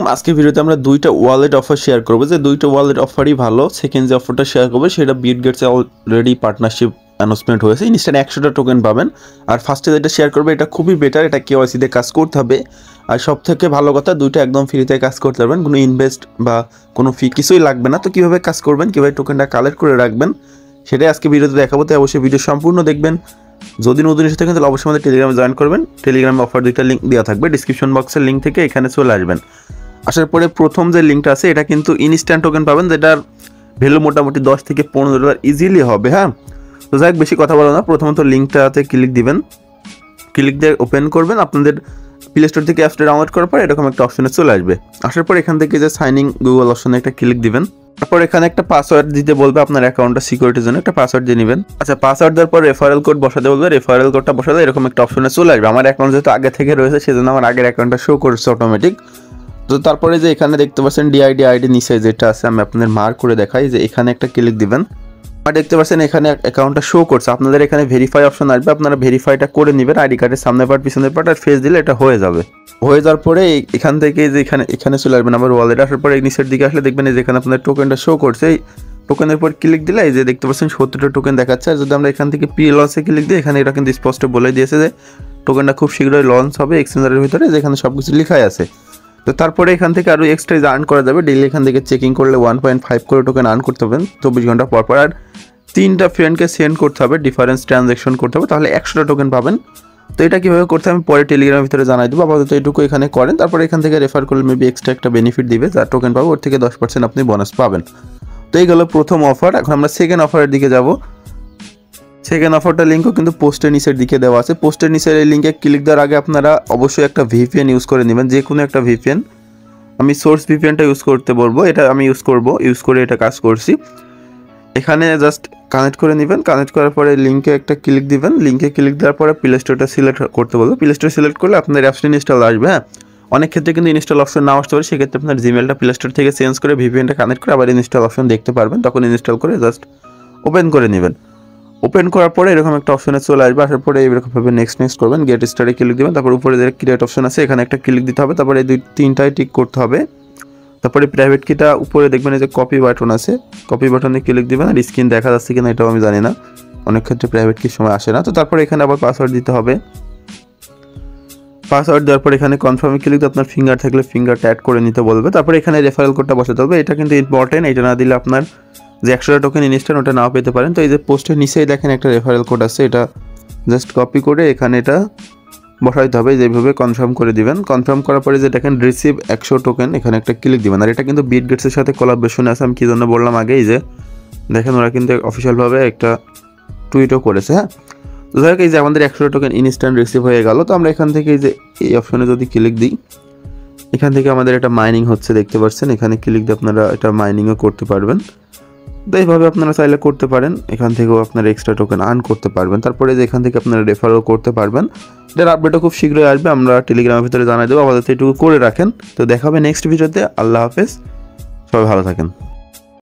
আজকে ভিডিওতে আমরা দুইটা ওয়ালেট অফার শেয়ার করব, যে দুইটা ওয়ালেট অফারই ভালো। সেকেন্ড যে অফারটা শেয়ার করবো সেটা বিটগেটসে অলরেডি পার্টনারশিপ অ্যানাউন্সমেন্ট হয়েছে, ইনস্ট্যান্ট 100টা টোকেন পাবেন। আর ফার্স্টে যেটা শেয়ার করবে এটা খুবই বেটার, এটা কেওয়াইসি দিয়ে কাজ করতে হবে। আর সব থেকে ভালো কথা, দুইটা একদম ফ্রিতে কাজ করতে পারবেন, কোনো ইনভেস্ট বা কোনো ফি কিছুই লাগবে না। তো কীভাবে কাজ করবেন, কীভাবে টোকেনটা কালেক্ট করে রাখবেন সেটাই আজকে ভিডিওতে দেখাবো। তাই অবশ্যই ভিডিও সম্পূর্ণ দেখবেন। যদি নতুন এসে থাকেন তাহলে অবশ্যই আমাদের টেলিগ্রামে জয়েন করবেন। টেলিগ্রামে অফার দুইটা লিঙ্ক দেওয়া থাকবে, ডিসক্রিপশন বক্সের লিঙ্ক থেকে এখানে চলে আসবেন। আসার পরে প্রথম যে লিঙ্কটা আছে এটা কিন্তু ইনস্ট্যান্ট টোকেন পাবেন, যেটার ভ্যালু মোটামুটি 10 থেকে 15 ডলার ইজিলি হবে। হ্যাঁ, তো যাই বেশি কথা বলো না, প্রথমত লিঙ্কটাতে ক্লিক দিবেন, ক্লিক দিয়ে ওপেন করবেন। আপনাদের প্লে স্টোর থেকে অ্যাপসটা ডাউনলোড করার পর এরকম একটা অপশনে চলে আসবে। আসার পর এখান থেকে যে সাইনিং গুগল অপশনে একটা ক্লিক দিবেন। তারপর এখানে একটা পাসওয়ার্ড দিতে বলবে, আপনার অ্যাকাউন্টটা সিকিউরিটির জন্য একটা পাসওয়ার্ড দিয়ে নেবেন। আচ্ছা, পাসওয়ার্ড দেওয়ার পর রেফারেল কোড বসাতে বলবে, রেফারেল কোডটা বসালে এরকম একটা অপশনে চলে আসবে। আমার অ্যাকাউন্ট যেহেতু আগে থেকে রয়েছে সেজন্য আমার আগের অ্যাকাউন্টটা শো করছে অটোমেটিক। তো তারপরে যে এখানে দেখতে পাচ্ছেন ডিআইডি আইডি নিচে যেটা আছে, আমি আপনাদের মার্ক করে দেখাই, যে এখানে একটা ক্লিক দিবেন। আর দেখতে পাচ্ছেন এখানে অ্যাকাউন্টটা শো করছে। আপনাদের এখানে ভেরিফাই অপশন আসবে, আপনারা ভেরিফাইটা করে নেবেন। আইডি কার্ডের সামনের পার্ট পিছনের পার্ট আর ফেস দিলে এটা হয়ে যাবে। হয়ে যাওয়ার পরে এখান থেকে যে এখানে চলে আসবেন আবার ওয়ালেট। আসার পরে নিচের দিকে আসলে দেখবেন এই যেখানে আপনাদের টোকেনটা শো করছে, এই টোকেনের উপর ক্লিক দিলে এই যে দেখতে পাচ্ছেন 70টা টোকেন দেখাচ্ছে। আর যদি আমরা এখান থেকে প্রি লঞ্চে ক্লিক দিই, এখানে এটা কিন্তু স্পষ্ট বলে দিয়েছে যে টোকেনটা খুব শীঘ্রই লঞ্চ হবে এক্সচেঞ্জারের ভিতরে, যেখানে সব কিছু লেখাই আছে। তো তারপরে এখান থেকে আরও এক্সট্রা আর্ন করা যাবে। ডেইলি এখান থেকে চেকিং করলে 1.5 করে টোকেন আর্ন করতে হবেন 24 ঘন্টা পর পর। আর 3টা ফ্রেন্ডকে সেন্ড করতে হবে, ডিফারেন্স ট্রানজ্যাকশন করতে হবে, তাহলে 100টা টোকেন পাবেন। তো এটা কীভাবে করতে আমি পরে টেলিগ্রামের ভিতরে জানাই দেবো। আপাতত এইটুকু এখানে করেন, তারপরে এখান থেকে রেফার করলে মেবি এক্সট্রা একটা বেনিফিট দিবে, যার টোকেন পাবো ওর থেকে 10% আপনি বোনাস পাবেন। তো এই গেল প্রথম অফার। এখন আমরা সেকেন্ড অফারের দিকে যাব। সেকেন্ড অফারটা লিঙ্কও কিন্তু পোস্টের নিচের দিকে দেওয়া আছে। পোস্টের নিচের এই লিঙ্কে ক্লিক দেওয়ার আগে আপনারা অবশ্যই একটা ভিপিএন ইউজ করে নেবেন, যে কোনো একটা ভিপিএন। আমি সোর্স ভিপিএনটা ইউজ করতে বলবো, এটা আমি ইউজ করে এটা কাজ করছি। এখানে জাস্ট কানেক্ট করে নেবেন। কানেক্ট করার পরে লিঙ্কে একটা ক্লিক দিবেন। লিঙ্কে ক্লিক দেওয়ার পরে প্লে স্টোরটা সিলেক্ট করতে বলবো। প্লে স্টোর সিলেক্ট করলে আপনার অ্যাপসটা ইনস্টল আসবে। হ্যাঁ, অনেক ক্ষেত্রে কিন্তু ইনস্টল অপশন নাও আসতে পারে, সেক্ষেত্রে আপনার জিমেলটা প্লে স্টোর থেকে চেঞ্জ করে ভিপিএনটা কানেক্ট করে আবার ইনস্টল অপশন দেখতে পারবেন। তখন ইনস্টল করে জাস্ট ওপেন করে নেবেন। ওপেন করার পরে এরকম একটা অপশনে চলে আসবে। আসার পরে এরকমভাবে নেক্সট করবেন, গেট স্টারে ক্লিক দেবেন। তারপর উপরে যে ক্রিয়েট অপশন আছে এখানে একটা ক্লিক দিতে হবে। তারপরে এই 2-3টায় টিক করতে হবে। তারপরে প্রাইভেট কিটা উপরে দেখবেন এই যে কপি বাটন আছে, কপি বাটনে ক্লিক দিবেন। আর স্ক্রিন দেখা যাচ্ছে কিনা এটাও আমি জানি না, অনেক ক্ষেত্রে প্রাইভেট কির সময় আসে না। তো তারপরে এখানে আবার পাসওয়ার্ড দিতে হবে। পাসওয়ার্ড দেওয়ার পর এখানে কনফার্মে ক্লিক দিয়ে আপনার ফিঙ্গার থাকলে ফিঙ্গারটা অ্যাড করে নিতে বলবে। তারপরে এখানে রেফারেল কোডটা বসাতে হবে, এটা কিন্তু ইম্পর্টেন্ট। এটা না দিলে আপনার যে 100টা টোকেন ইনস্ট্যান্ট ওটা নাও পেতে পারেন। তো এই যে পোস্টের নিচেই দেখেন একটা রেফারেল কোড আছে, এটা জাস্ট কপি করে এখানে এটা বসাইতে হবে। যেভাবে কনফার্ম করে দিবেন। কনফার্ম করার পরে যে দেখেন রিসিভ 100 টোকেন, এখানে একটা ক্লিক দিবেন। আর এটা কিন্তু বিটগেটসের সাথে কোলাবরেশন আছে, আমি কী জন্য বললাম আগেই, যে দেখেন ওরা কিন্তু অফিসিয়ালভাবে একটা টুইটও করেছে। হ্যাঁ, তো যাই হোক, এই যে আমাদের 100 টোকেন ইনস্ট্যান্ট রিসিভ হয়ে গেল। তো আমরা এখান থেকে এই যে এই অপশনে যদি ক্লিক দিই, এখান থেকে আমাদের এটা মাইনিং হচ্ছে দেখতে পাচ্ছেন। এখানে ক্লিক দিয়ে আপনারা এটা মাইনিংও করতে পারবেন। তো এইভাবে আপনারা চাইলে করতে পারেন, এখান থেকেও আপনারা এক্সট্রা টোকেন আর্ন করতে পারবেন। তারপরে যে এখান থেকে আপনারা রেফারও করতে পারবেন। এটার আপডেটও খুব শীঘ্রই আসবে, আমরা টেলিগ্রামের ভিতরে জানাই দেবো। আপাতত এটুকু করে রাখেন। তো দেখা হবে নেক্সট ভিডিওতে। আল্লাহ হাফেজ, সবাই ভালো থাকেন।